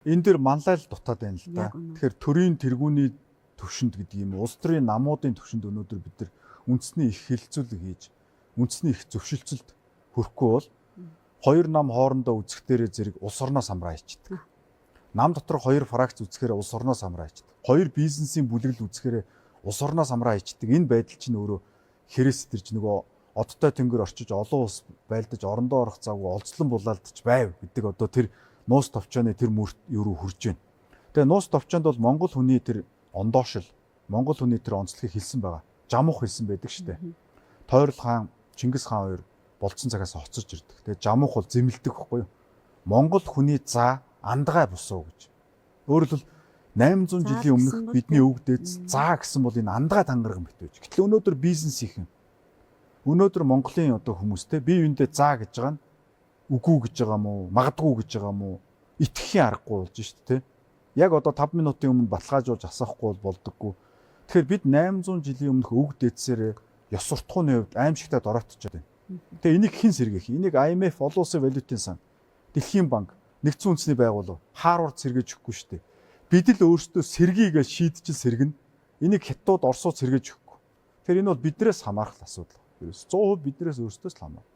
Энэ дэр манлайл дутаад байна л да. Тэгэхээр төрийн тэргүүний төвшөнд гэдэг юм улс төрийн намуудын төвшөнд өнөөдөр бид нар үндэсний их хэлэлцүүлэг хийж үндэсний их зөвшөлтсөлд хүрэхгүй бол хоёр нам хоорондоо үзэх дээрээ зэрэг улс орноос хамраа ичдэг. Нам дотор хоёр фракц үзэхээр улс орноос хамраа ичдэг. Хоёр бизнесийн бүлэгл үзэхээр улс орноос хамраа ичдэг. Энэ байдал чинь өөрөө хэрэгс төрж нөгөө одтой тэнгэр орчиж олон улс байлдаж орондоо орох завгүй олзлон булаалдаж байв гэдэг одоо тэр нуус товчооны тэр мөрт юу хүрж байна. Тэгээ нуус товчоонд бол монгол хүний тэр ондоошил, монгол хүний тэр онцлогийг хэлсэн байгаа. Жамуух хэлсэн байдаг шүү дээ. Тойрол хаан, Чингис хаан хоёр болцсон цагаас хоцорж ирдэг. Тэгээ жамуух бол зэмлдэг байхгүй юу? Монгол хүний заа андгай босоо гэж. Өөрөөр хэлбэл 800 жилийн өмнөх бидний өвөг дээдс заа гэсэн бол энэ андгай тангараг мэт байж. Гэтэл өнөөдөр бизнес их юм. Өнөөдөр Монголын одоо хүмүүстэй бие биендээ заа гэж байгаа нь үгүй гэж байгаа мó, магадгүй гэж байгаа мó итгэхийн аргагүй болж шүү дээ. Яг одоо 5 минутын өмнө баталгаажуулж асаахгүй болдоггүй. Тэгэхээр бид 800 жилийн өмнөх өвөг дээдсээр ёс суртахууны хувьд аимшигтай дороотчиход байна. Тэгээ энийг хэн сэргээх? Энийг IMF, Олон улсын валютын сан, Дэлхийн банк, Нэгдсэн үндэсний байгууллага, Харвард сэргээж өгөхгүй шүү дээ. Бид л өөрсдөө сэргийгээ шийдчихэл сэргэнэ. Энийг хятад, Оросууд сэргээж өгөхгүй. Тэгэхээр энэ бол биднээс хамаарах асуудал. Ерөөс 100% биднээс өөрсдөөс л хамаарна.